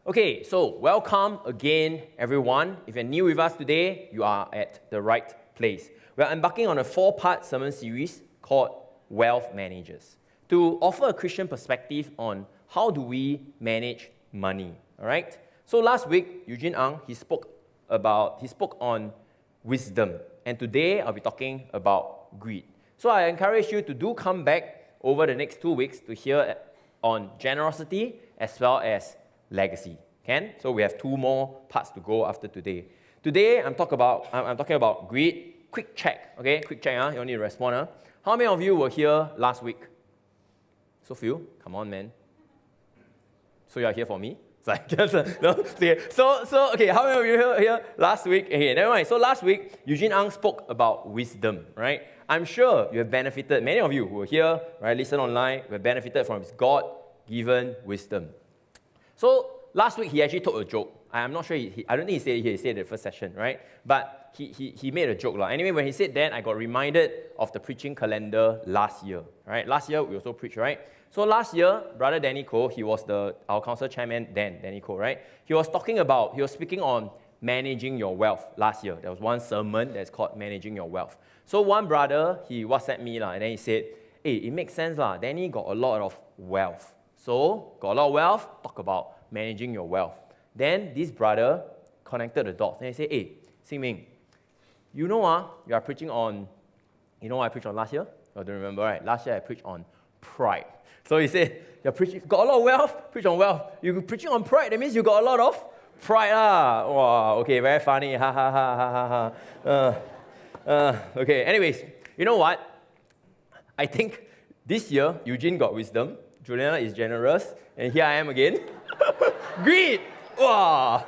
Okay, so welcome again, everyone. If you're new with us today, you are at the right place. We're embarking on a 4-part sermon series called Wealth Managers to offer a Christian perspective on how do we manage money, all right? So last week, Eugene Ang, he spoke on wisdom, and today I'll be talking about greed. So I encourage you to do come back over the next 2 weeks to hear on generosity as well as legacy. So we have 2 more parts to go after today. Today I'm talking about greed. Quick check, okay? Quick check, you don't need to respond. How many of you were here last week? So few? Come on, man. So you are here for me? Okay, how many of you were here last week? Okay, never mind. So last week, Eugene Ang spoke about wisdom, right? I'm sure you have benefited, many of you who are here, right, listen online, have benefited from his God-given wisdom. So last week, he actually told a joke. I'm not sure, I don't think he said it in the first session, right? But he made a joke. Anyway, when he said that, I got reminded of the preaching calendar last year, right? Last year, we also preached, right? So last year, Brother Danny Koh, he was our council chairman then, Danny Koh, right? He was speaking on managing your wealth last year. There was one sermon that's called Managing Your Wealth. So one brother, he WhatsApped me, and then he said, hey, it makes sense, Danny got a lot of wealth. So, got a lot of wealth, talk about managing your wealth. Then this brother connected the dots, and he said, hey, Xing Ming, you know you are preaching on, you know what I preached on last year? I don't remember, right? Last year I preached on pride. So he said, you're preaching, got a lot of wealth, preach on wealth. You're preaching on pride, that means you got a lot of pride. Wow, okay, very funny, ha ha ha ha ha. Okay, anyways, you know what? I think this year, Eugene got wisdom, Juliana is generous, and here I am again. Greed! Wow!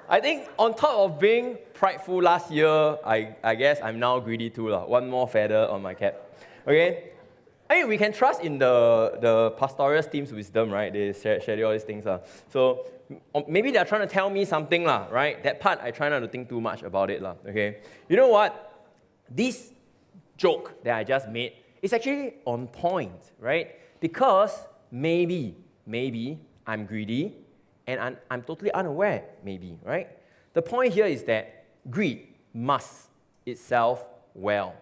I think on top of being prideful last year, I guess I'm now greedy too. One more feather on my cap. Okay? I mean, we can trust in the pastoral team's wisdom, right? They share all these things. So maybe they're trying to tell me something, right? That part, I try not to think too much about it. Okay? You know what? This joke that I just made is actually on point, right? Because maybe I'm greedy and I'm totally unaware, maybe, right? The point here is that greed must itself well.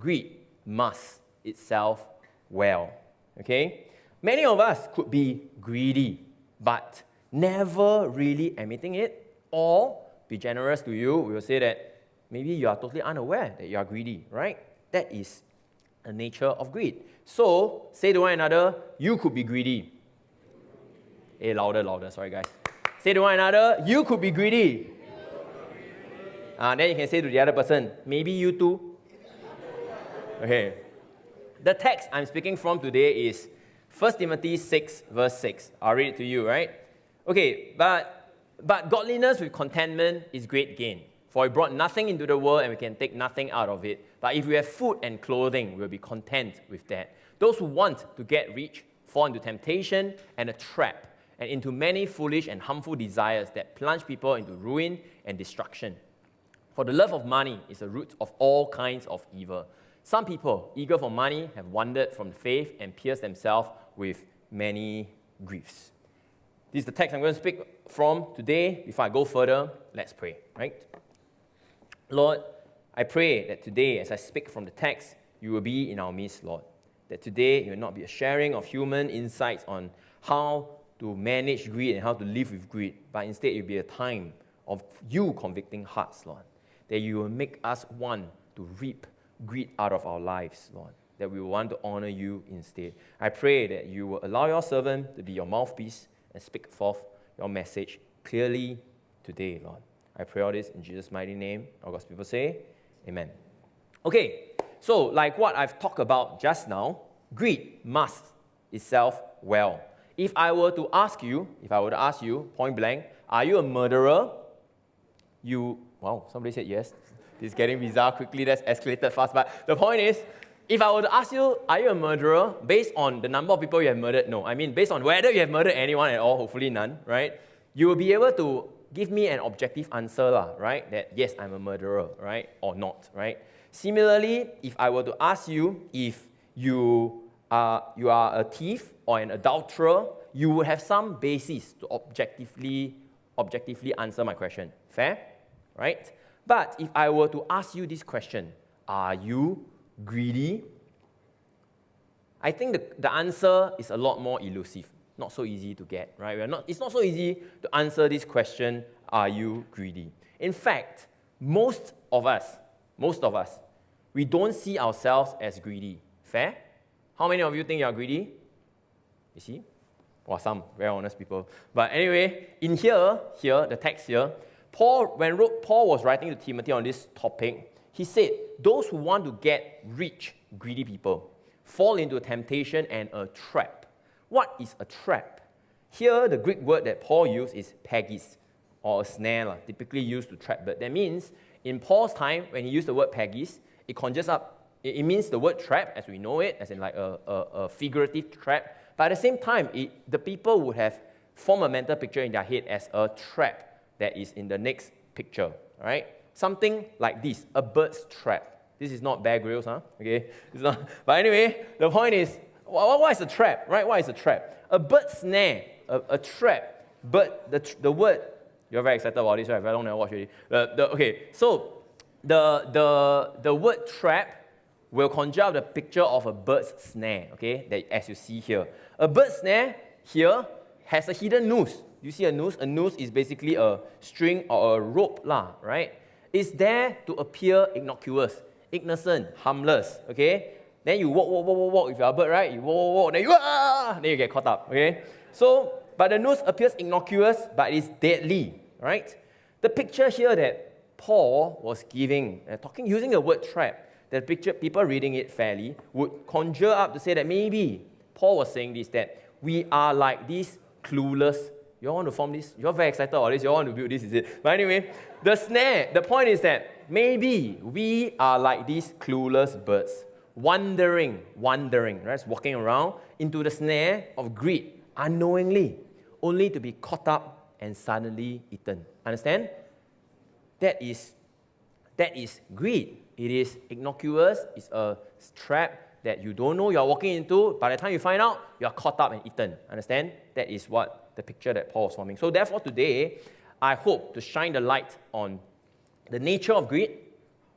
Greed must itself well, okay? Many of us could be greedy, but never really admitting it, or be generous to you, we will say that maybe you are totally unaware that you are greedy, right? That is the nature of greed. So, say to one another, you could be greedy. Hey, louder, sorry guys. Say to one another, you could be greedy. Then you can say to the other person, maybe you too. Okay. The text I'm speaking from today is 1 Timothy 6, verse 6. I'll read it to you, right? Okay, but godliness with contentment is great gain. For we brought nothing into the world and we can take nothing out of it. But if we have food and clothing, we'll be content with that. Those who want to get rich fall into temptation and a trap, and into many foolish and harmful desires that plunge people into ruin and destruction. For the love of money is the root of all kinds of evil. Some people, eager for money, have wandered from faith and pierced themselves with many griefs. This is the text I'm going to speak from today. Before I go further, let's pray, right? Lord, I pray that today, as I speak from the text, you will be in our midst, Lord. That today, it will not be a sharing of human insights on how to manage greed and how to live with greed, but instead it will be a time of you convicting hearts, Lord. That you will make us want to reap greed out of our lives, Lord. That we will want to honor you instead. I pray that you will allow your servant to be your mouthpiece and speak forth your message clearly today, Lord. I pray all this in Jesus' mighty name. All God's people say, amen. Okay, so like what I've talked about just now, greed must itself well. If I were to ask you, point blank, are you a murderer? Wow, somebody said yes. This is getting bizarre quickly, that's escalated fast. But the point is, if I were to ask you, are you a murderer? Based on the number of people you have murdered, no. I mean, based on whether you have murdered anyone at all, hopefully none, right? You will be able to give me an objective answer, right? That yes, I'm a murderer, right? Or not, right? Similarly, if I were to ask you if you are a thief or an adulterer, you would have some basis to objectively answer my question. Fair? Right? But if I were to ask you this question, are you greedy? I think the answer is a lot more elusive. Not so easy to get, right? It's not so easy to answer this question, are you greedy? In fact, most of us, we don't see ourselves as greedy. Fair? How many of you think you are greedy? You see? Well, some very honest people. But anyway, in here, the text here, when Paul was writing to Timothy on this topic, he said, those who want to get rich, greedy people, fall into temptation and a trap. What is a trap? Here, the Greek word that Paul used is pagis, or a snare, typically used to trap. But that means, in Paul's time, when he used the word pagis, it conjures up, it means the word trap, as we know it, as in like a figurative trap. But at the same time, the people would have formed a mental picture in their head as a trap that is in the next picture, all right? Something like this, a bird's trap. This is not Bear Grylls, huh? Okay, it's not. But anyway, the point is, what is a trap, right? What is a trap? A bird snare, a trap. But the word, you're very excited about this, right? Very long never watched it. Okay, so the word trap will conjure up the picture of a bird's snare, okay, that as you see here. A bird snare here has a hidden noose. You see a noose? A noose is basically a string or a rope, right? It's there to appear innocuous, innocent, harmless, okay? Then you walk with your bird, right? You walk, then you get caught up, okay? So, but the noose appears innocuous, but it's deadly, right? The picture here that Paul was giving, using the word trap, the picture, people reading it fairly, would conjure up to say that maybe Paul was saying this, that we are like these clueless. You all want to form this? You're very excited about this. You all want to build this, is it? But anyway, the point is that maybe we are like these clueless birds, wandering, right? Walking around into the snare of greed unknowingly, only to be caught up and suddenly eaten. Understand? That is greed. It is innocuous. It's a trap that you don't know you're walking into. By the time you find out, you're caught up and eaten. Understand? That is what the picture that Paul was forming. So therefore today, I hope to shine the light on the nature of greed,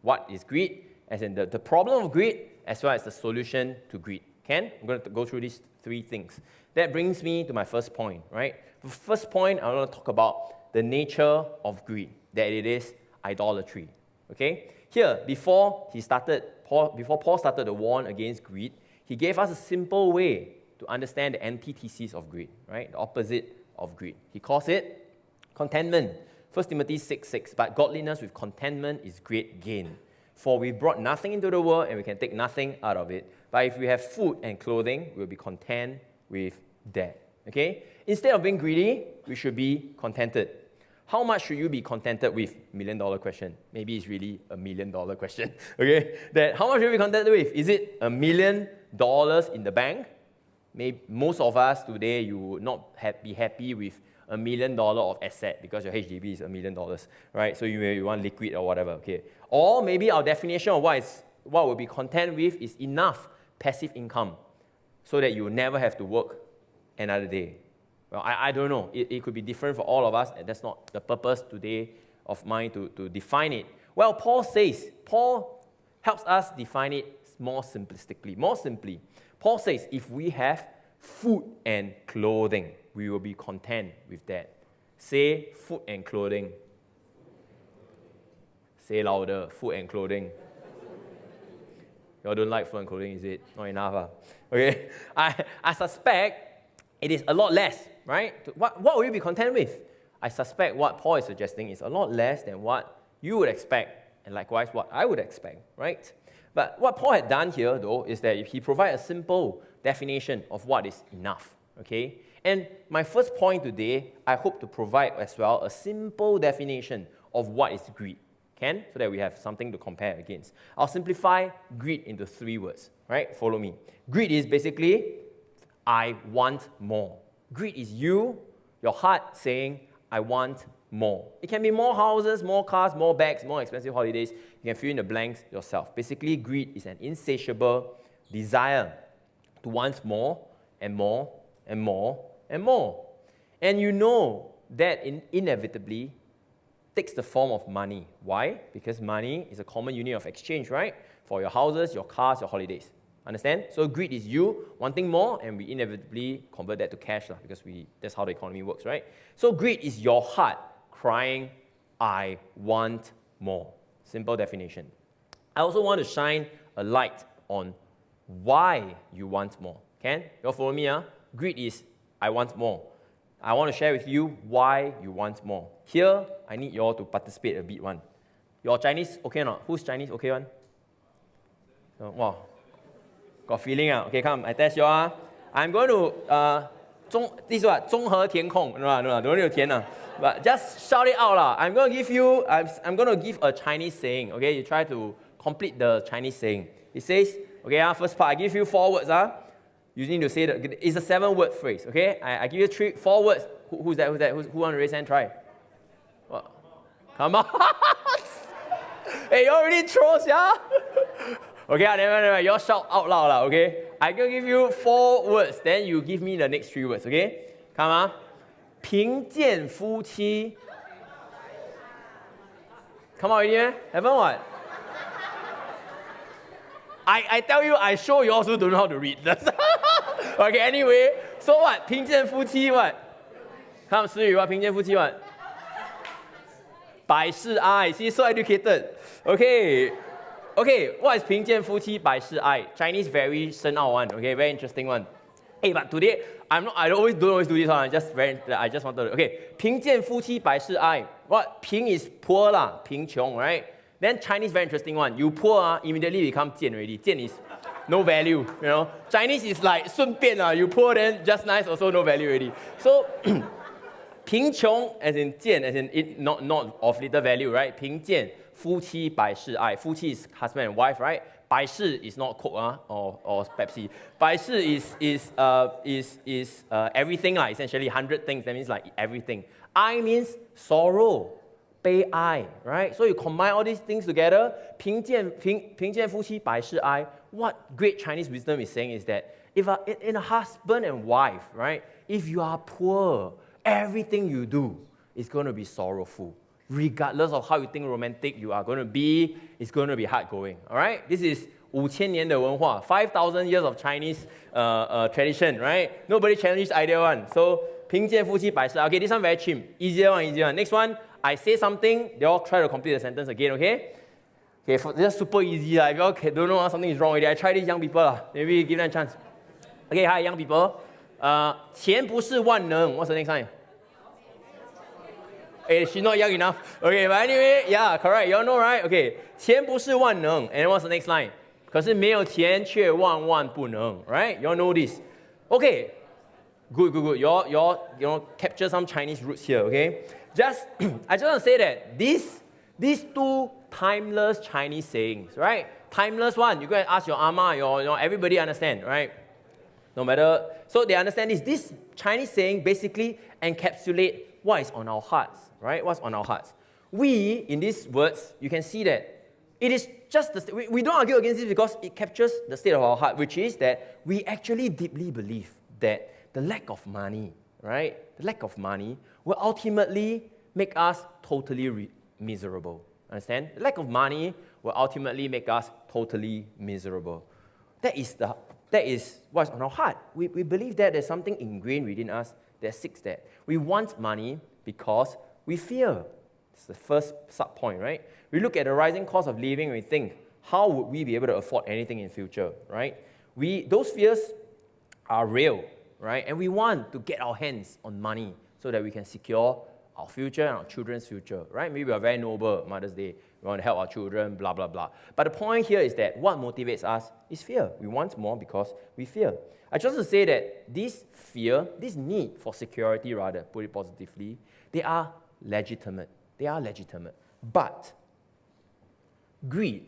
what is greed, as in the problem of greed, as well as the solution to greed. I'm going to go through these three things. That brings me to my first point, right? The first point, I want to talk about the nature of greed, that it is idolatry. Okay? Here, before Paul started to warn against greed, he gave us a simple way to understand the antithesis of greed, right? The opposite of greed. He calls it contentment. 1 Timothy 6:6, but godliness with contentment is great gain. For we brought nothing into the world and we can take nothing out of it. But if we have food and clothing, we'll be content with that. Okay? Instead of being greedy, we should be contented. How much should you be contented with? $1 million question. Maybe it's really $1 million question. Okay? How much should you be contented with? Is it $1 million in the bank? Maybe most of us today, you would not be happy with $1 million of asset because your HDB is $1 million, right? So you want liquid or whatever, okay? Or maybe our definition of what we'll be content with is enough passive income so that you will never have to work another day. Well, I don't know. It could be different for all of us, and that's not the purpose today of mine to define it. Well, Paul helps us define it more simplistically. More simply, Paul says, if we have food and clothing, we will be content with that. Say food and clothing. Say louder, food and clothing. You all don't like food and clothing, is it? Not enough, huh? Okay. I suspect it is a lot less, right? What will you be content with? I suspect what Paul is suggesting is a lot less than what you would expect, and likewise what I would expect, right? But what Paul had done here, though, is that he provided a simple definition of what is enough, okay? And my first point today, I hope to provide as well a simple definition of what is greed, so that we have something to compare against. I'll simplify greed into 3 words, right? Follow me. Greed is basically, I want more. Greed is your heart saying, I want more. It can be more houses, more cars, more bags, more expensive holidays. You can fill in the blanks yourself. Basically, greed is an insatiable desire to want more and more and more and more. And you know that inevitably takes the form of money. Why? Because money is a common unit of exchange, right? For your houses, your cars, your holidays. Understand? So greed is you wanting more, and we inevitably convert that to cash because that's how the economy works, right? So greed is your heart crying, I want more. Simple definition. I also want to shine a light on why you want more. Can you all follow me? Greed is I want more. I want to share with you why you want more. Here, I need you all to participate a bit one. Your Chinese okay or not? Who's Chinese okay one? Wow. Got feeling? Okay, come, I test you all. I'm going to, this is what? 综合填空. No, don't need to 填. But just shout it out. I'm going to give a Chinese saying. Okay, you try to complete the Chinese saying. It says, okay, first part, I give you 4 words. You need to say it's a 7-word phrase. Okay, I give you 4 words. Who's that? Who want to raise hand? Try. What? Come on. Hey, you already throws, yeah? Okay, never. You all shout out loud, okay? I'm going to give you 4 words, then you give me the next 3 words, okay? Come on. 贫贱夫妻. Come on, already, haven't what? I tell you, I sure you also don't know how to read this. Okay, anyway, so what? 贫贱夫妻 what? Come, 诗语 what? 贫贱夫妻 what? 百事哀. See, so educated. Okay, what is 贫贱夫妻百事哀? Chinese very 深奥 one. Okay, very interesting one. Hey, but today I don't always do this one. I just wanted to. Okay, 贫贱夫妻百事哀. What? 贫 is poor 啦，贫穷 right? Then Chinese very interesting one. You poor immediately become 贱 already. 贱 is no value, you know. Chinese is like 顺便you poor then just nice also no value already. So 贫穷 as in 贱 as in it not of little value, right? 贫贱夫妻百事哀. 夫妻 is husband and wife, right? 百事 is not Coke or Pepsi. 百事 is everything essentially 100 things. That means like everything. I means sorrow, 悲哀, right? So you combine all these things together. 贫贱夫妻百事哀. What great Chinese wisdom is saying is that if in a husband and wife, right? If you are poor, everything you do is going to be sorrowful. Regardless of how you think romantic you are going to be, it's going to be hard going. All right? This is 5000年的文化, 5,000 years of Chinese tradition, right? Nobody challenged idea one. So 贫贱夫妻百事哀. Okay, this one very cheap. Easier one. Next one, I say something, they all try to complete the sentence again, okay? Okay, this is super easy. If you all don't know something is wrong already, I try these young people. Maybe give them a chance. Okay, hi young people. 钱不是万能. What's the next line? Hey, she's not young enough. Okay, but anyway, yeah, correct. You all know, right? Okay, 钱不是万能. And what's the next line? 可是没有钱却万万不能. Right? You all know this. Okay, good. You all capture some Chinese roots here. Okay, I just want to say that these 2 timeless Chinese sayings, right? Timeless one. You go and ask your ama, everybody understand, right? No matter. So they understand this. This Chinese saying basically encapsulate what is on our hearts. Right? What's on our hearts? We, in these words, you can see that it is just we don't argue against this because it captures the state of our heart, which is that we actually deeply believe that the lack of money, right? The lack of money will ultimately make us totally miserable. Understand? The lack of money will ultimately make us totally miserable. That is what's on our heart. We believe that there's something ingrained within us that seeks that. We want money because we fear. It's the first sub-point, right? We look at the rising cost of living and we think, how would we be able to afford anything in future, right? Those fears are real, right? And we want to get our hands on money so that we can secure our future and our children's future, right? Maybe we are very noble, Mother's Day. We want to help our children, blah, blah, blah. But the point here is that what motivates us is fear. We want more because we fear. I just want to say that this fear, this need for security rather, put it positively, they are legitimate. But greed,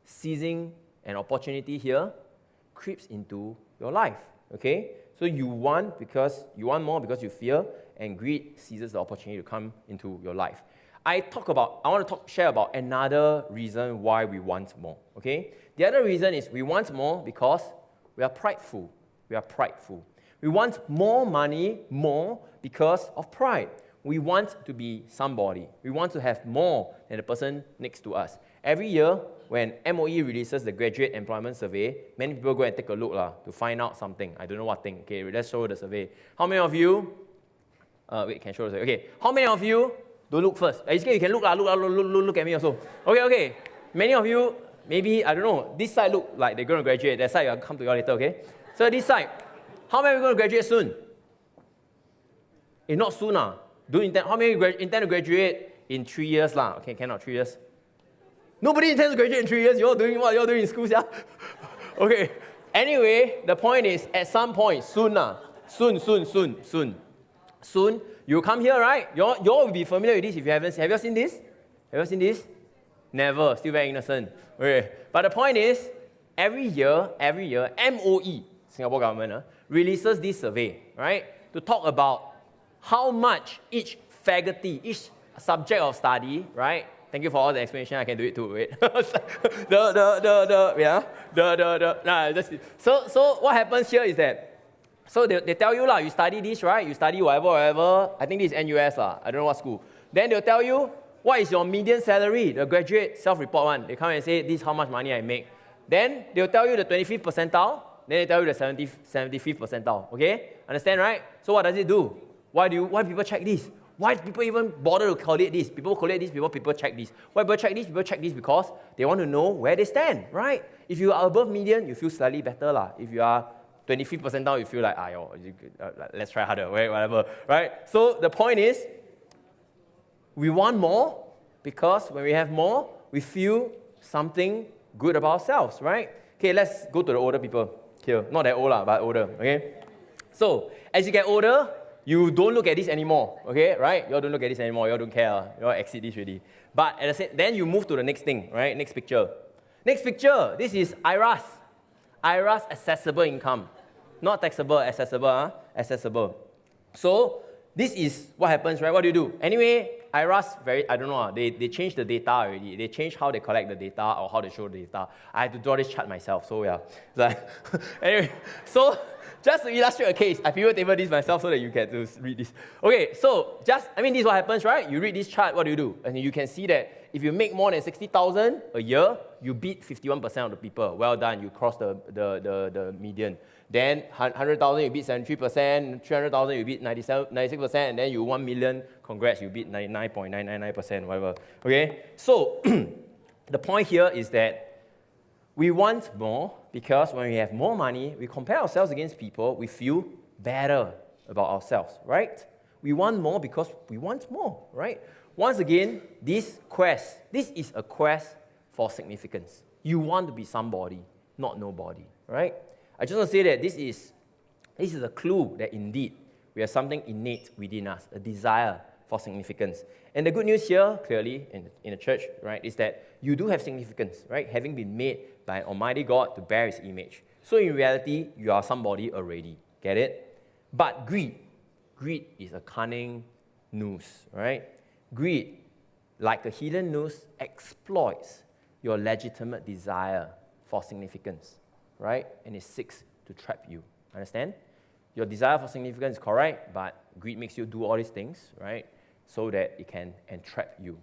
seizing an opportunity here, creeps into your life, okay? So you want more because you fear, and greed seizes the opportunity to come into your life. I want to share about another reason why we want more, okay? The other reason is we want more because we are prideful. We want more money, more because of pride. We want to be somebody. We want to have more than the person next to us. Every year, when MOE releases the Graduate Employment Survey, many people go and take a look to find out something. I don't know what thing. Okay, let's show the survey. How many of you... wait, can show the survey. Okay, how many of you... Don't look first. You can look at me also. Okay. Many of you, maybe, I don't know, this side look like they're going to graduate. That side, I'll come to you later, okay? So this side, how many are going to graduate soon? Not soon, Don't intend. How many intend to graduate in 3 years? Okay, cannot, 3 years. Nobody intends to graduate in 3 years. You're doing what you're doing in school, yeah? Okay. Anyway, the point is, at some point, soon, soon, you come here, right? You all will be familiar with this if you haven't seen. Have you seen this? Have you seen this? Never. Still very innocent. Okay. But the point is, every year, MOE, Singapore government, releases this survey, right? To talk about how much each faculty, each subject of study, right? Thank you for all the explanation. I can do it too. Wait. So what happens here is that, so they tell you, you study this, right? You study whatever. I think this is NUS, I don't know what school. Then they'll tell you, what is your median salary? The graduate self-report one. They come and say, this is how much money I make. Then they'll tell you the 25th percentile. Then they tell you the 75th percentile. Okay? Understand, right? So what does it do? Why people check this? Why do people even bother to collate this? People collate this, people check this. Why people check this? People check this because they want to know where they stand, right? If you are above median, you feel slightly better. If you are 25th percentile, you feel like, let's try harder, whatever, right? So the point is, we want more because when we have more, we feel something good about ourselves, right? Okay, let's go to the older people here. Not that old, but older, okay? So, as you get older, you don't look at this anymore, okay, right? You all don't look at this anymore, you all don't care, you all exceed this already. But at the same, then you move to the next thing, right? Next picture. Next picture, this is IRAS. IRAS accessible income. Not taxable, accessible, accessible. So, this is what happens, right? What do you do? Anyway, IRAS, I don't know, they changed the data already. They changed how they collect the data or how they show the data. I had to draw this chart myself, so yeah. Anyway, so just to illustrate a case, I pivot table this myself so that you get to read this. Okay, so this is what happens, right? You read this chart, what do? And you can see that if you make more than 60,000 a year, you beat 51% of the people. Well done, you cross the median. Then 100,000, you beat 73%, 300,000, you beat 96%, and then you 1 million, congrats, you beat 99.999%, whatever. Okay? So, the point here is that we want more because when we have more money, we compare ourselves against people, we feel better about ourselves, right? We want more because we want more, right? Once again, this is a quest for significance. You want to be somebody, not nobody, right? I just want to say that this is a clue that indeed we have something innate within us, a desire for significance. And the good news here, clearly, in the church, right, is that you do have significance, right? Having been made by an almighty God to bear His image. So in reality, you are somebody already. Get it? But greed is a cunning noose, right? Greed, like a hidden noose, exploits your legitimate desire for significance, right? And it seeks to trap you. Understand? Your desire for significance is correct, but greed makes you do all these things, right? So that it can entrap you.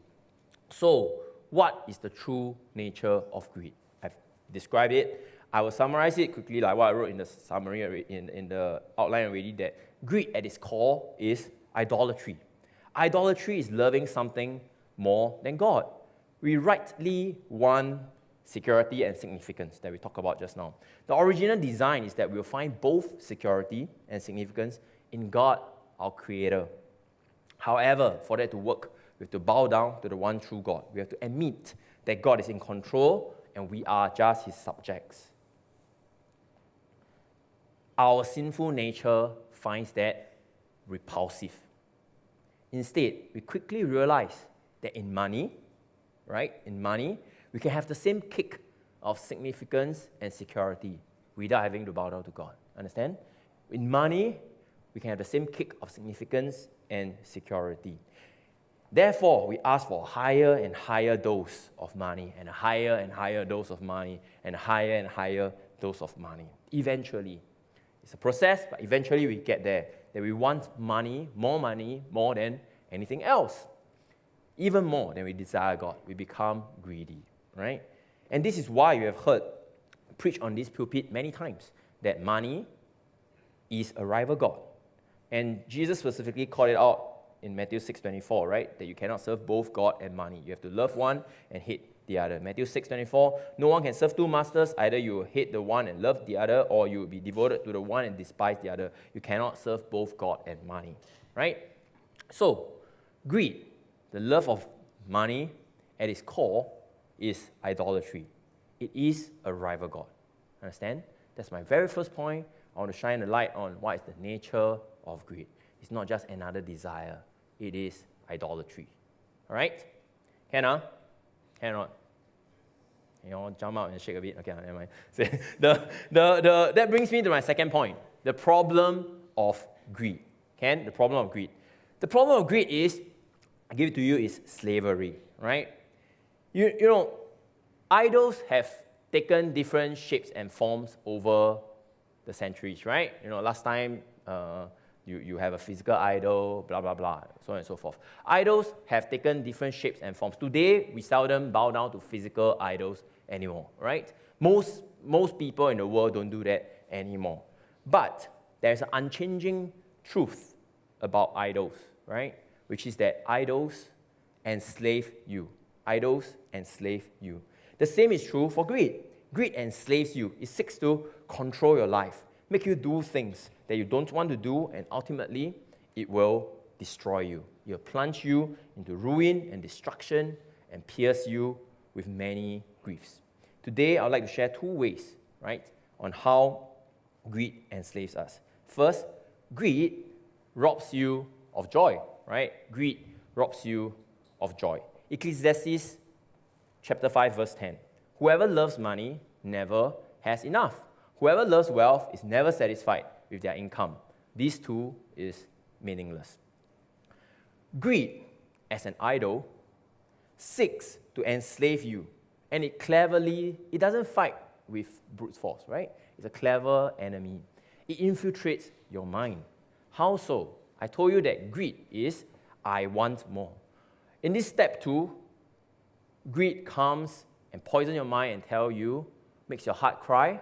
So, what is the true nature of greed? I've described it. I will summarize it quickly, like what I wrote in the summary, in the outline already, that greed at its core is idolatry. Idolatry is loving something more than God. We rightly want security and significance that we talked about just now. The original design is that we'll find both security and significance in God, our Creator. However, for that to work, we have to bow down to the one true God. We have to admit that God is in control and we are just His subjects. Our sinful nature finds that repulsive. Instead, we quickly realize that in money, we can have the same kick of significance and security without having to bow down to God. Understand? In money, we can have the same kick of significance and security. Therefore, we ask for a higher and higher dose of money, and a higher and higher dose of money, and a higher and higher dose of money. Eventually, It's a process, but eventually we get there. That we want money more than anything else. Even more than we desire God. We become greedy, right? And this is why you have heard preached on this pulpit many times that money is a rival God. And Jesus specifically called it out in Matthew 6:24, right? That you cannot serve both God and money. You have to love one and hate the other. Matthew 6:24, no one can serve two masters. Either you will hate the one and love the other, or you will be devoted to the one and despise the other. You cannot serve both God and money, right? So, greed, the love of money, at its core, is idolatry. It is a rival God. Understand? That's my very first point. I want to shine a light on what is the nature of greed. It's not just another desire. It is idolatry. All right? Can or not? You want to jump out and shake a bit? Okay, never mind. That brings me to my second point. The problem of greed. The problem of greed. The problem of greed is, I give it to you, is slavery. Right? You know, idols have taken different shapes and forms over the centuries, right? You know, last time you have a physical idol, blah, blah, blah, so on and so forth. Idols have taken different shapes and forms. Today, we seldom bow down to physical idols anymore, right? Most people in the world don't do that anymore. But there's an unchanging truth about idols, right? Which is that idols enslave you. Idols enslave you. The same is true for greed. Greed enslaves you. It seeks to control your life, make you do things that you don't want to do, and ultimately, it will destroy you. It will plunge you into ruin and destruction and pierce you with many griefs. Today, I would like to share two ways, right, on how greed enslaves us. First, greed robs you of joy, right? Greed robs you of joy. Ecclesiastes chapter 5, verse 10. Whoever loves money never has enough. Whoever loves wealth is never satisfied with their income. This too is meaningless. Greed, as an idol, seeks to enslave you. And it doesn't fight with brute force, right? It's a clever enemy. It infiltrates your mind. How so? I told you that greed is, I want more. In this step 2, greed comes and poison your mind and tell you, makes your heart cry,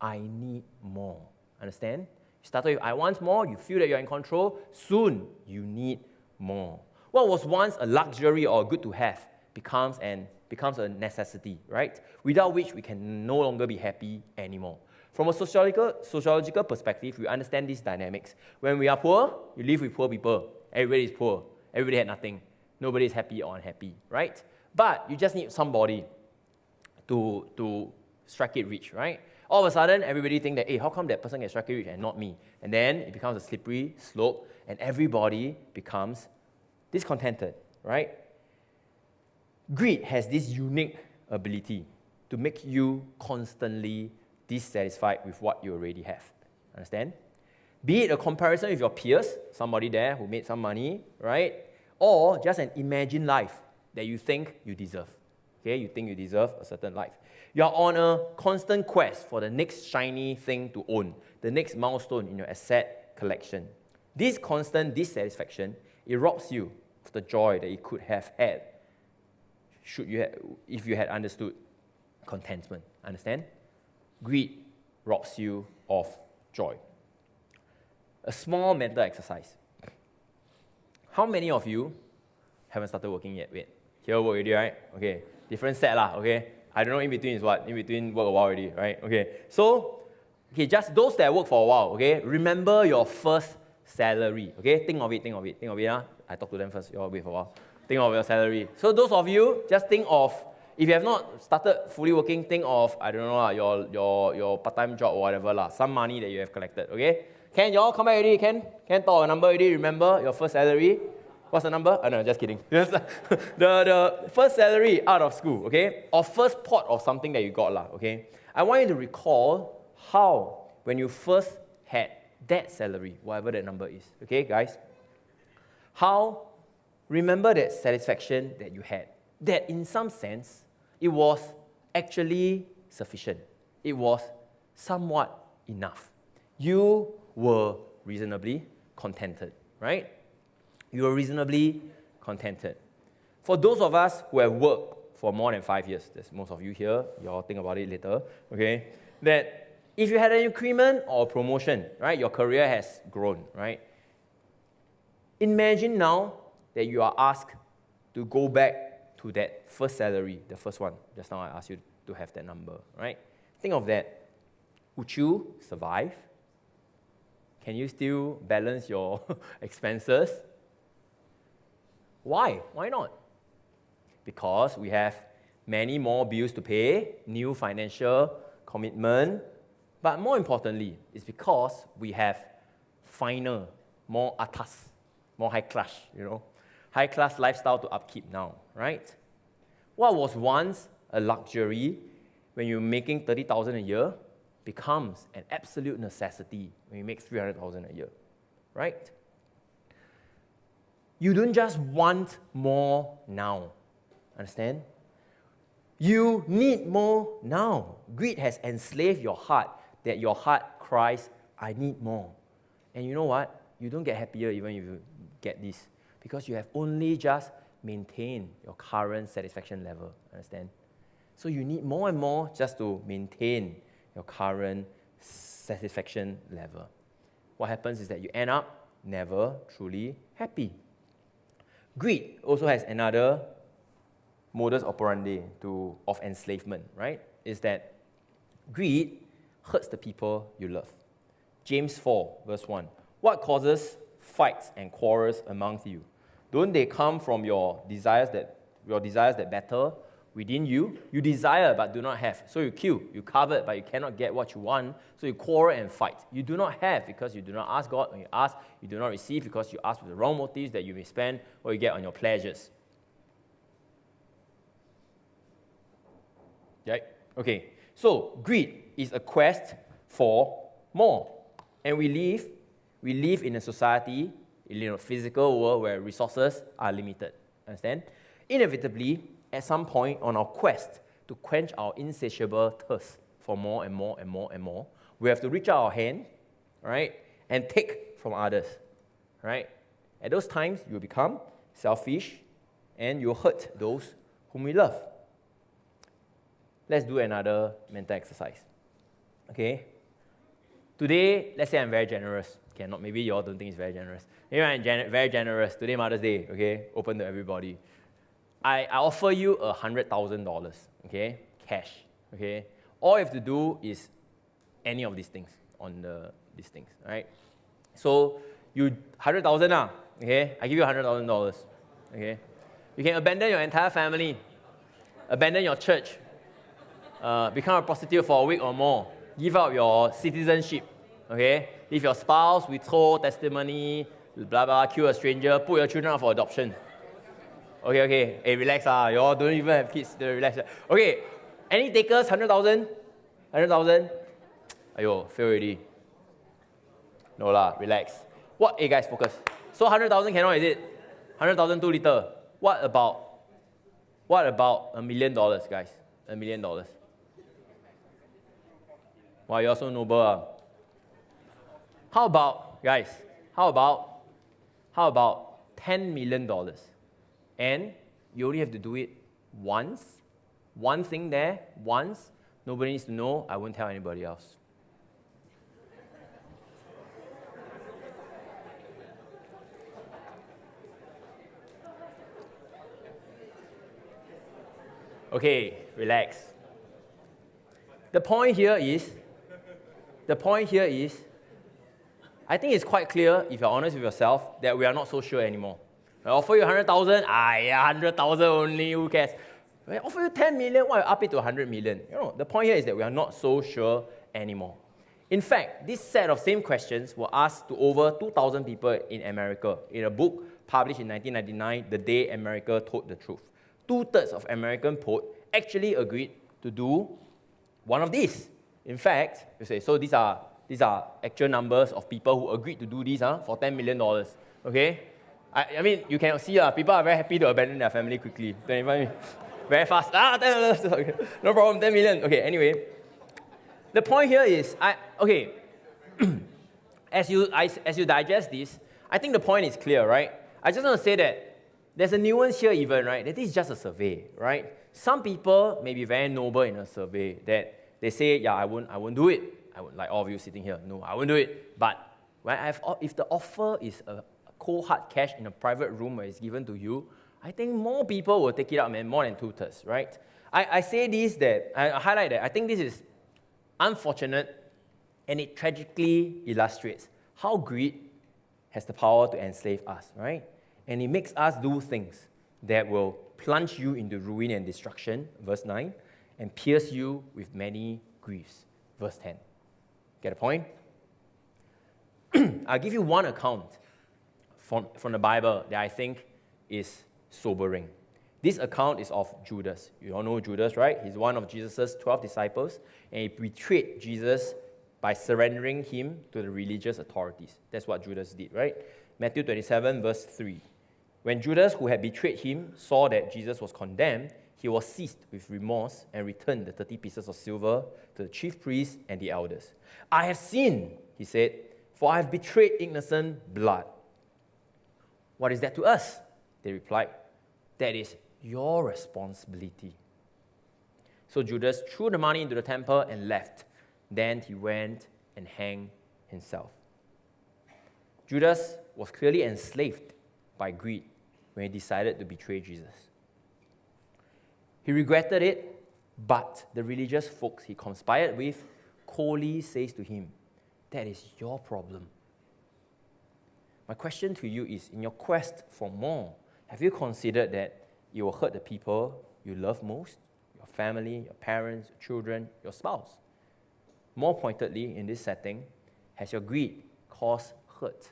I need more. Understand? You started with, I want more, you feel that you're in control, soon you need more. What was once a luxury or good to have becomes a necessity, right? Without which we can no longer be happy anymore. From a sociological perspective, we understand these dynamics. When we are poor, you live with poor people. Everybody is poor. Everybody had nothing. Nobody is happy or unhappy, right? But you just need somebody to strike it rich, right? All of a sudden, everybody think that, hey, how come that person can strike it rich and not me? And then it becomes a slippery slope, and everybody becomes discontented, right? Greed has this unique ability to make you constantly dissatisfied with what you already have. Understand? Be it a comparison with your peers, somebody there who made some money, right? Or just an imagined life that you think you deserve. Okay, you think you deserve a certain life. You're on a constant quest for the next shiny thing to own, the next milestone in your asset collection. This constant dissatisfaction, it robs you of the joy that you could have had if you had understood contentment. Understand? Greed robs you of joy. A small mental exercise. How many of you haven't started working yet? Wait, here work already, right? Okay, different set lah, okay? I don't know in between is what? In between work a while already, right? Okay, so, just those that work for a while, okay? Remember your first salary, okay? Think of it. I talk to them first, you all wait for a while. Think of your salary. So those of you, just think of, if you have not started fully working, think of, I don't know, your part-time job or whatever, some money that you have collected, okay? Can you all come back already? Can talk a number already? Remember your first salary? What's the number? Oh, no, just kidding. the first salary out of school, okay? Or first pot of something that you got, okay? I want you to recall how, when you first had that salary, whatever that number is, okay, guys? How, remember that satisfaction that you had. That in some sense, it was actually sufficient. It was somewhat enough. you were reasonably contented, right? You were reasonably contented. For those of us who have worked for more than 5 years, there's most of you here, you all think about it later, okay, that if you had an increment or a promotion, right, your career has grown, right? Imagine now that you are asked to go back to that first salary, the first one. Just now I asked you to have that number, right? Think of that. Would you survive? Can you still balance your expenses? Why? Why not? Because we have many more bills to pay, new financial commitment, but more importantly, it's because we have finer, more atas, more high class, high class lifestyle to upkeep now, right? What was once a luxury when you're making 30,000 a year becomes an absolute necessity when you make 300,000 a year, right? You don't just want more now, understand? You need more now. Greed has enslaved your heart, that your heart cries, I need more. And you know what? You don't get happier even if you get this, because you have only just maintained your current satisfaction level, understand? So you need more and more just to maintain your current satisfaction level. What happens is that you end up never truly happy. Greed also has another modus operandi of enslavement, right? Is that greed hurts the people you love. James 4, verse 1. What causes fights and quarrels amongst you? Don't they come from your desires that battle within you? You desire but do not have, so you kill. You covet but you cannot get what you want, so you quarrel and fight. You do not have because you do not ask God. When you ask, you do not receive because you ask with the wrong motives that you may spend or you get on your pleasures. Right? Okay, so greed is a quest for more. And we live in a society, in a physical world where resources are limited. Understand? Inevitably, at some point on our quest to quench our insatiable thirst for more and more and more and more, we have to reach out our hand, right, and take from others, right? At those times, you become selfish and you hurt those whom we love. Let's do another mental exercise. Okay? Today, let's say I'm very generous. Okay, maybe you all don't think it's very generous. Maybe I'm very generous. Today, Mother's Day, okay? Open to everybody. I offer you $100,000, okay? Cash, okay? All you have to do is any of these things these things, right? So, you 100,000 okay? I give you $100,000, okay? You can abandon your entire family, abandon your church, become a prostitute for a week or more, give up your citizenship, okay? Leave your spouse, withhold testimony, blah, blah, kill a stranger, put your children up for adoption. Okay. Hey, relax, you all don't even have kids, relax. Okay, any takers, 100,000? 100,000? Ayo, fail already. No lah, relax. What, hey guys, focus. So 100,000 cannot, is it? 100,000 too little. What about $1 million, guys? $1 million. Wow, you're so noble. How about, guys, how about $10 million? And you only have to do it once. One thing there, once. Nobody needs to know. I won't tell anybody else. Okay, relax. The point here is, I think it's quite clear, if you're honest with yourself, that we are not so sure anymore. I offer you 100,000, 100,000 only, who cares? I offer you 10 million, why up it to 100 million? The point here is that we are not so sure anymore. In fact, this set of same questions were asked to over 2,000 people in America in a book published in 1999, The Day America Told the Truth. 2/3 of American poll actually agreed to do one of these. In fact, you say, so these are actual numbers of people who agreed to do this for $10 million. Okay? I mean, you can see people are very happy to abandon their family quickly. Very fast. $10 million. No problem, 10 million. Okay, anyway. The point here is, as you digest this, I think the point is clear, right? I just want to say that there's a nuance here even, right? That this is just a survey, right? Some people may be very noble in a survey that they say, yeah, I won't do it. I would, like all of you sitting here, no, I won't do it. But when if the offer is a cold hard cash in a private room where it's given to you, I think more people will take it up, man, more than 2/3, right? I say this, that I highlight that I think this is unfortunate, and it tragically illustrates how greed has the power to enslave us, right? And it makes us do things that will plunge you into ruin and destruction, verse 9, and pierce you with many griefs, verse 10. Get the point? I'll give you one account from the Bible that I think is sobering. This account is of Judas. You all know Judas, right? He's one of Jesus' 12 disciples, and he betrayed Jesus by surrendering him to the religious authorities. That's what Judas did, right? Matthew 27, verse 3. When Judas, who had betrayed him, saw that Jesus was condemned, he was seized with remorse and returned the 30 pieces of silver to the chief priests and the elders. I have sinned, he said, for I have betrayed innocent blood. What is that to us? They replied, that is your responsibility. So Judas threw the money into the temple and left. Then he went and hanged himself. Judas was clearly enslaved by greed when he decided to betray Jesus. He regretted it, but the religious folks he conspired with coldly says to him, that is your problem. My question to you is, in your quest for more, have you considered that it will hurt the people you love most, your family, your parents, your children, your spouse? More pointedly, in this setting, has your greed caused hurt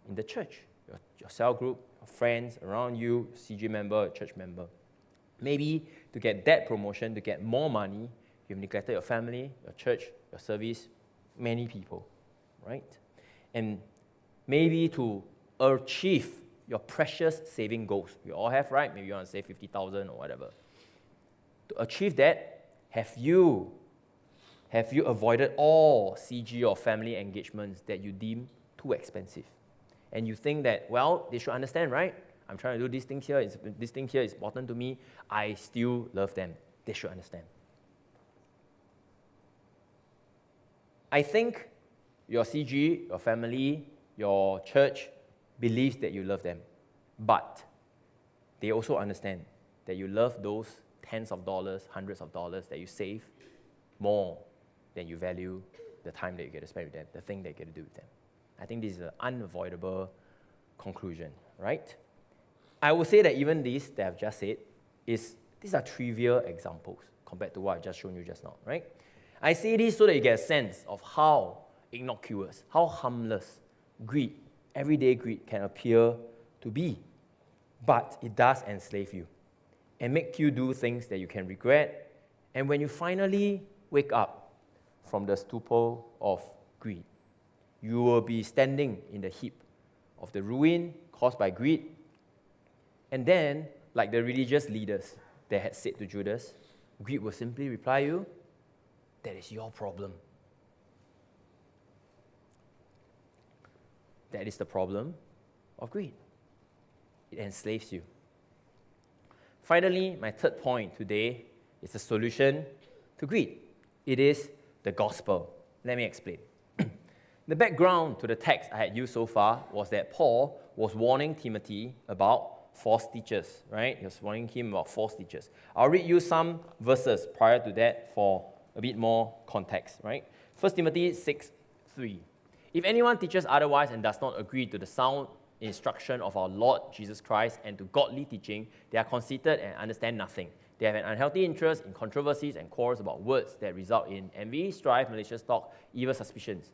in the church, your cell group, your friends around you, CG member, church member? Maybe to get that promotion, to get more money, you've neglected your family, your church, your service, many people, right? And maybe to achieve your precious saving goals. We all have, right? Maybe you want to save 50,000 or whatever. To achieve that, have you avoided all CG or family engagements that you deem too expensive? And you think that, well, they should understand, right? I'm trying to do this thing here. This thing here is important to me. I still love them. They should understand. I think your CG, your family, your church believes that you love them. But they also understand that you love those tens of dollars, hundreds of dollars that you save more than you value the time that you get to spend with them, the thing that you get to do with them. I think this is an unavoidable conclusion, right? I will say that even this that I've just said, these are trivial examples compared to what I've just shown you just now, right? I say this so that you get a sense of how innocuous, how harmless greed, everyday greed can appear to be. But it does enslave you and make you do things that you can regret. And when you finally wake up from the stupor of greed, you will be standing in the heap of the ruin caused by greed. And then, like the religious leaders that had said to Judas, greed will simply reply you, that is your problem. That is the problem of greed. It enslaves you. Finally, my third point today is the solution to greed. It is the gospel. Let me explain. The background to the text I had used so far was that Paul was warning Timothy about false teachers, right? He was warning him about false teachers. I'll read you some verses prior to that for a bit more context, right? 1 Timothy 6:3. If anyone teaches otherwise and does not agree to the sound instruction of our Lord Jesus Christ and to godly teaching, they are conceited and understand nothing. They have an unhealthy interest in controversies and quarrels about words that result in envy, strife, malicious talk, evil suspicions,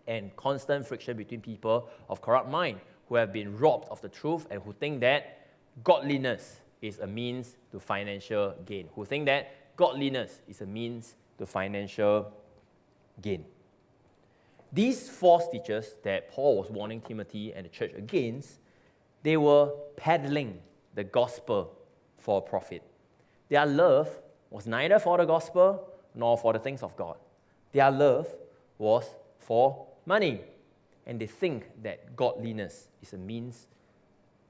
and constant friction between people of corrupt mind who have been robbed of the truth and who think that godliness is a means to financial gain. Who think that godliness is a means to financial gain. These false teachers that Paul was warning Timothy and the church against, they were peddling the gospel for profit. Their love was neither for the gospel nor for the things of God. Their love was for money. and they think that godliness is a means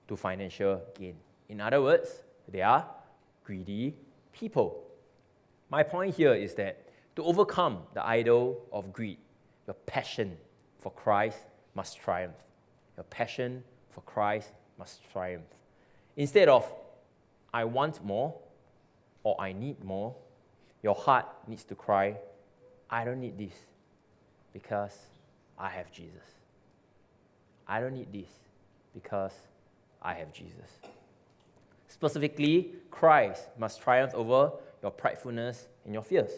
to financial gain. In other words, they are greedy people. My point here is that to overcome the idol of greed, your passion for Christ must triumph. Your passion for Christ must triumph. Instead of, I want more or I need more, your heart needs to cry, I don't need this because I have Jesus. I don't need this because I have Jesus. Specifically, Christ must triumph over your pridefulness and your fears.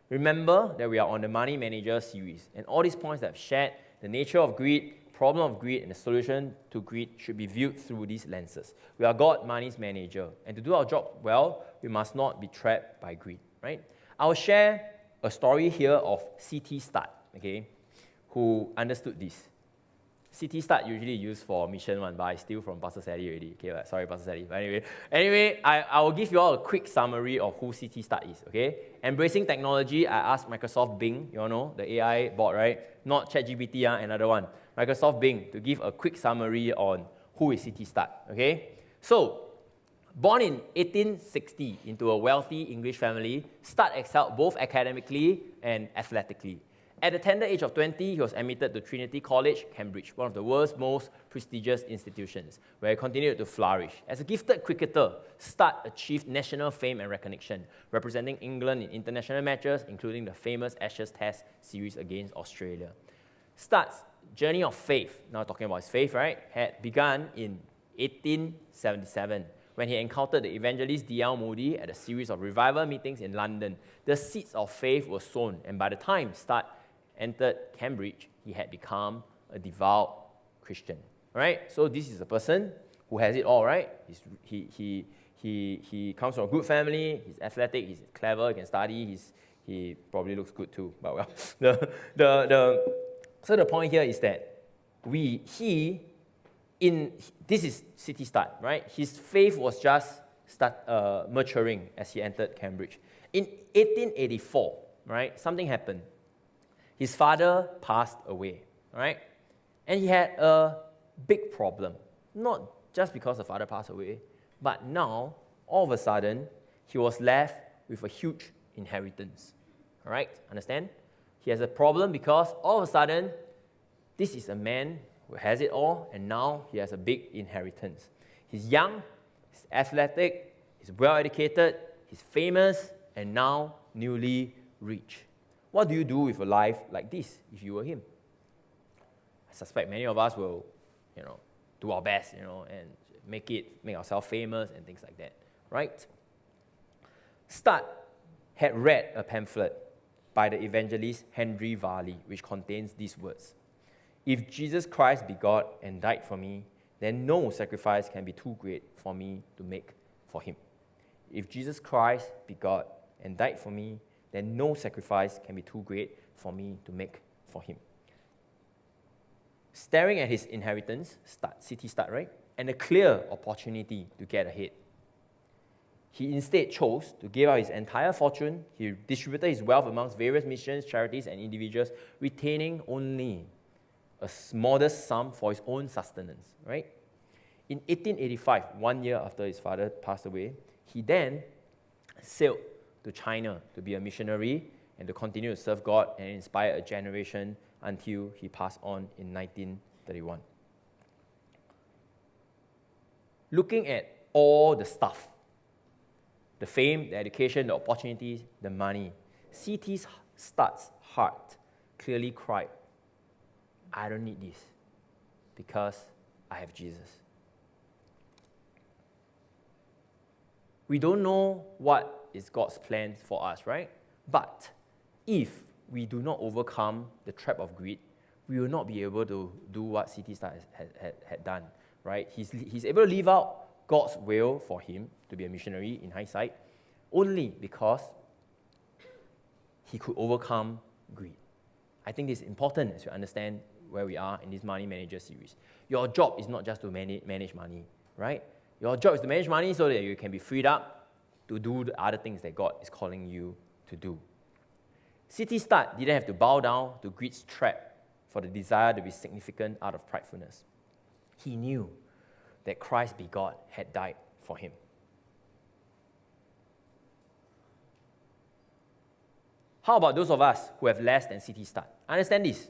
Remember that we are on the Money Manager series, and all these points that I've shared, the nature of greed, problem of greed, and the solution to greed should be viewed through these lenses. We are God Money's manager, and to do our job well, we must not be trapped by greed, right? I'll share a story here of C.T. Studd, okay, who understood this. C.T. Studd usually used for mission one, but I steal from Pastor Sally already. Okay, sorry, Pastor Sally. But anyway, I will give you all a quick summary of who C.T. Studd is. Okay, embracing technology. I asked Microsoft Bing, you all know the AI bot, right? Not ChatGPT, another one. Microsoft Bing to give a quick summary on who is C.T. Studd. Okay, so born in 1860 into a wealthy English family, Studd excelled both academically and athletically. At the tender age of 20, he was admitted to Trinity College, Cambridge, one of the world's most prestigious institutions, where he continued to flourish. As a gifted cricketer, Studd achieved national fame and recognition, representing England in international matches, including the famous Ashes Test series against Australia. Studd's journey of faith, now talking about his faith, right, had begun in 1877, when he encountered the evangelist D.L. Moody at a series of revival meetings in London. The seeds of faith were sown, and by the time Studd entered Cambridge, he had become a devout Christian. Right? So this is a person who has it all, right? He comes from a good family, he's athletic, he's clever, he can study, he probably looks good too. But well, so the point here is that this is C.T. Studd, right? His faith was just maturing as he entered Cambridge. In 1884, right, something happened. His father passed away, right? And he had a big problem. Not just because the father passed away, but now, all of a sudden, he was left with a huge inheritance. All right? Understand? He has a problem because all of a sudden, this is a man who has it all, and now he has a big inheritance. He's young, he's athletic, he's well-educated, he's famous, and now newly rich. What do you do with a life like this if you were him? I suspect many of us will, do our best, and make ourselves famous and things like that, right? Studd had read a pamphlet by the evangelist Henry Varley, which contains these words: "If Jesus Christ be God and died for me, then no sacrifice can be too great for me to make for him. If Jesus Christ be God and died for me, then no sacrifice can be too great for me to make for him." Staring at his inheritance, C.T. Studd, right, and a clear opportunity to get ahead, he instead chose to give out his entire fortune. He distributed his wealth amongst various missions, charities, and individuals, retaining only a modest sum for his own sustenance, right? In 1885, 1 year after his father passed away, he then sailed to China to be a missionary and to continue to serve God and inspire a generation until he passed on in 1931. Looking at all the stuff, the fame, the education, the opportunities, the money, C.T. Studd's heart clearly cried, "I don't need this because I have Jesus." We don't know what is God's plan for us, right? But if we do not overcome the trap of greed, we will not be able to do what C.T. Studd had done, right? He's able to live out God's will for him to be a missionary in hindsight only because he could overcome greed. I think this is important as you understand where we are in this Money Manager series. Your job is not just to manage money, right? Your job is to manage money so that you can be freed up to do the other things that God is calling you to do. C.T. Studd didn't have to bow down to greed's trap for the desire to be significant out of pridefulness. He knew that Christ begot had died for him. How about those of us who have less than city start? Understand this,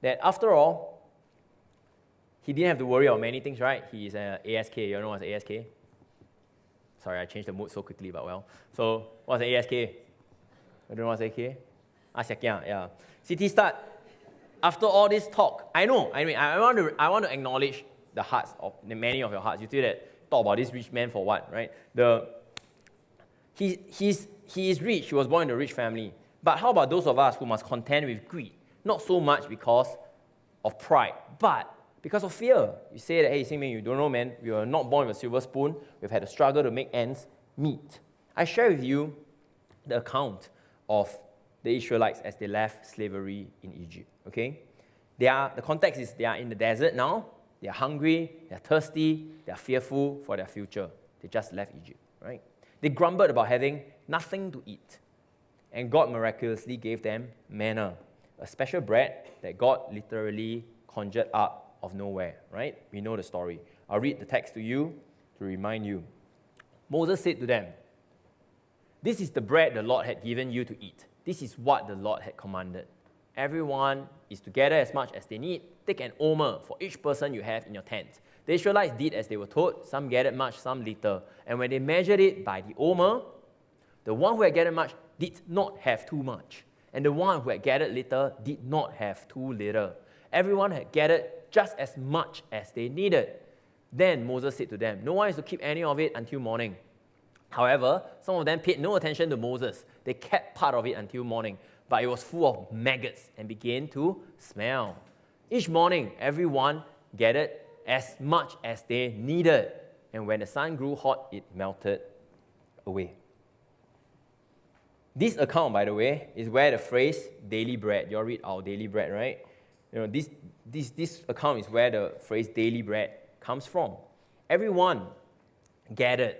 that after all, he didn't have to worry about many things, right? He is an ASK. You know what's an ASK? Sorry, I changed the mood so quickly, but well. So, what's an ASK? I don't know what's ASK? Asyakyang, yeah. City start. After all this talk, I want to acknowledge the hearts of many of your hearts. You see that, talk about this rich man for what, right? He is rich. He was born in a rich family. But how about those of us who must contend with greed? Not so much because of pride, but because of fear. You say that, hey, Singming, you don't know, man. We were not born with a silver spoon. We've had a struggle to make ends meet. I share with you the account of the Israelites as they left slavery in Egypt. Okay? The context is they are in the desert now. They are hungry. They are thirsty. They are fearful for their future. They just left Egypt. Right? They grumbled about having nothing to eat. And God miraculously gave them manna, a special bread that God literally conjured up of nowhere, right? We know the story. I'll read the text to you to remind you. Moses said to them, "This is the bread the Lord had given you to eat. This is what the Lord had commanded. Everyone is to gather as much as they need. Take an omer for each person you have in your tent." The Israelites did as they were told. Some gathered much, some little. And when they measured it by the omer, the one who had gathered much did not have too much, and the one who had gathered little did not have too little. Everyone had gathered just as much as they needed. Then Moses said to them, "No one is to keep any of it until morning." However, some of them paid no attention to Moses. They kept part of it until morning, but it was full of maggots and began to smell. Each morning, everyone gathered as much as they needed, and when the sun grew hot, it melted away. This account, by the way, is where the phrase daily bread, you all read our daily bread, right? You know, this account is where the phrase daily bread comes from. Everyone gathered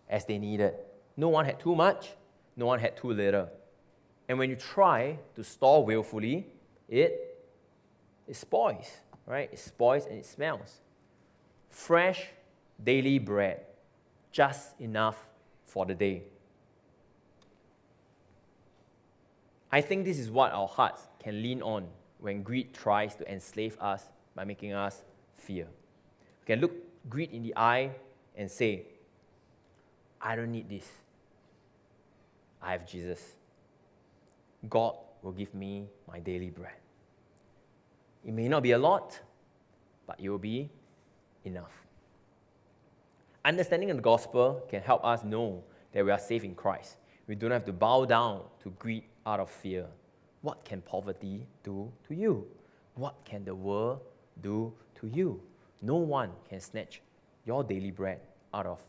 as they needed. No one had too much, no one had too little. And when you try to store willfully, it spoils, right? It spoils and it smells. Fresh daily bread, just enough for the day. I think this is what our hearts can lean on when greed tries to enslave us by making us fear. We can look greed in the eye and say, "I don't need this. I have Jesus. God will give me my daily bread." It may not be a lot, but it will be enough. Understanding the gospel can help us know that we are safe in Christ. We don't have to bow down to greed out of fear. What can poverty do to you? What can the world do to you? No one can snatch your daily bread out of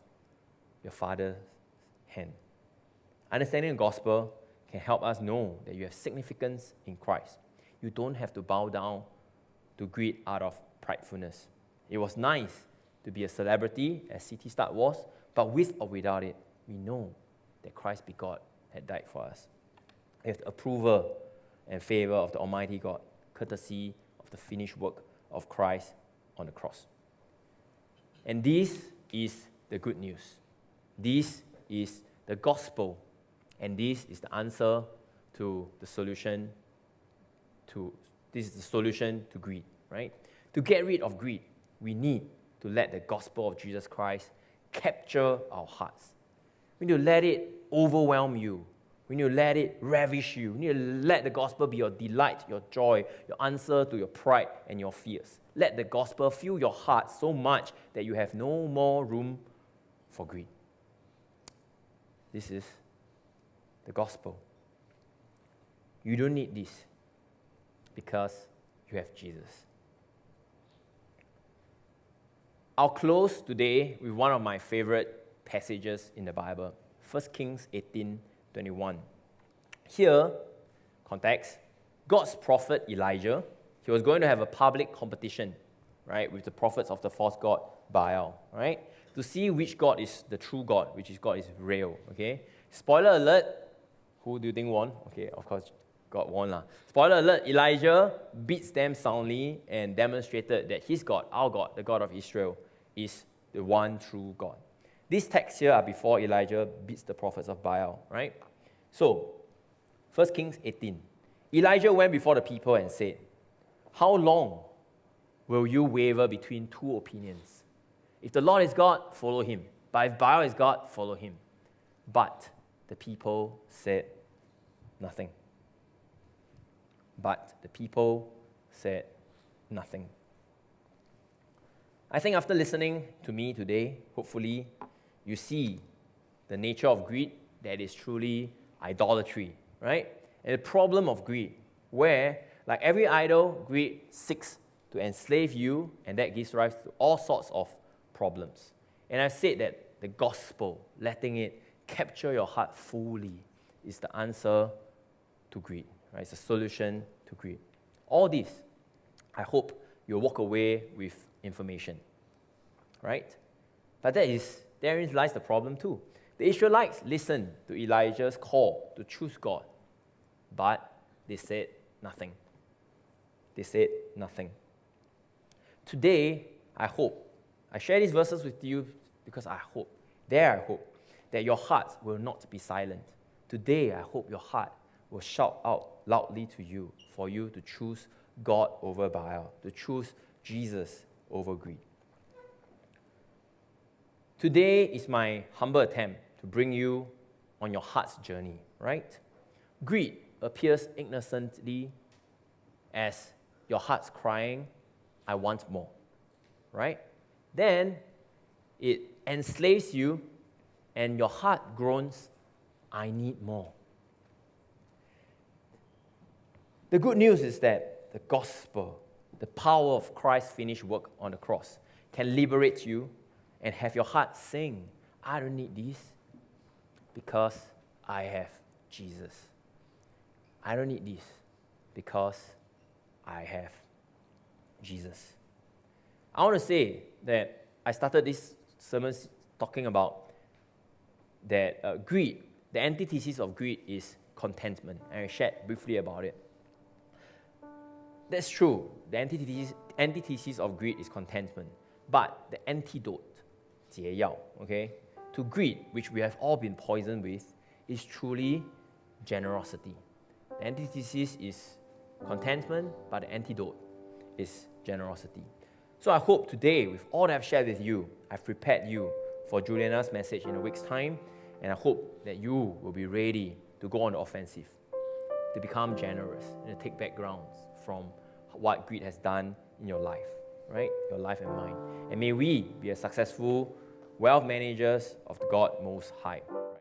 your Father's hand. Understanding the gospel can help us know that you have significance in Christ. You don't have to bow down to greed out of pridefulness. It was nice to be a celebrity, as City Start was, but with or without it, we know that Christ begot had died for us. We have the approval and favor of the Almighty God, courtesy of the finished work of Christ on the cross. And this is the good news. This is the gospel. And this is the answer to the solution to greed, right? To get rid of greed, we need to let the gospel of Jesus Christ capture our hearts. We need to let it overwhelm you. We need to let it ravish you. We need to let the gospel be your delight, your joy, your answer to your pride and your fears. Let the gospel fill your heart so much that you have no more room for greed. This is the gospel. You don't need this because you have Jesus. I'll close today with one of my favorite passages in the Bible, 1 Kings 18:21. Here, context, God's prophet Elijah, he was going to have a public competition, right, with the prophets of the false god Baal, right, to see which God is the true God, which is God is real, okay? Spoiler alert, who do you think won? Okay, of course, got warned. Spoiler alert, Elijah beats them soundly and demonstrated that his God, our God, the God of Israel, is the one true God. These texts here are before Elijah beats the prophets of Baal, right? So, 1 Kings 18. Elijah went before the people and said, "How long will you waver between two opinions? If the Lord is God, follow him. But if Baal is God, follow him." But the people said nothing. But the people said nothing. I think after listening to me today, hopefully you see the nature of greed that is truly idolatry, right? And the problem of greed, where, like every idol, greed seeks to enslave you, and that gives rise to all sorts of problems. And I said that the gospel, letting it capture your heart fully, is the answer to greed, right? It's a solution to greed. All this, I hope you'll walk away with information, right? But therein lies the problem too. The Israelites listened to Elijah's call to choose God, but they said nothing. They said nothing. Today, I share these verses with you because I hope that your hearts will not be silent. Today, I hope your heart will shout out loudly to you for you to choose God over Baal, to choose Jesus over greed. Today is my humble attempt to bring you on your heart's journey, right? Greed appears innocently as your heart's crying, "I want more," right? Then it enslaves you and your heart groans, "I need more." The good news is that the gospel, the power of Christ's finished work on the cross, can liberate you and have your heart sing, "I don't need this because I have Jesus. I don't need this because I have Jesus." I want to say that I started this sermon talking about that greed, the antithesis of greed is contentment, and I shared briefly about it. That's true. The antithesis of greed is contentment. But the antidote, 解药, okay, to greed, which we have all been poisoned with, is truly generosity. The antithesis is contentment, but the antidote is generosity. So I hope today, with all that I've shared with you, I've prepared you for Juliana's message in a week's time, and I hope that you will be ready to go on the offensive, to become generous, and to take back grounds from what greed has done in your life, right? Your life and mine. And may we be a successful wealth managers of the God Most High.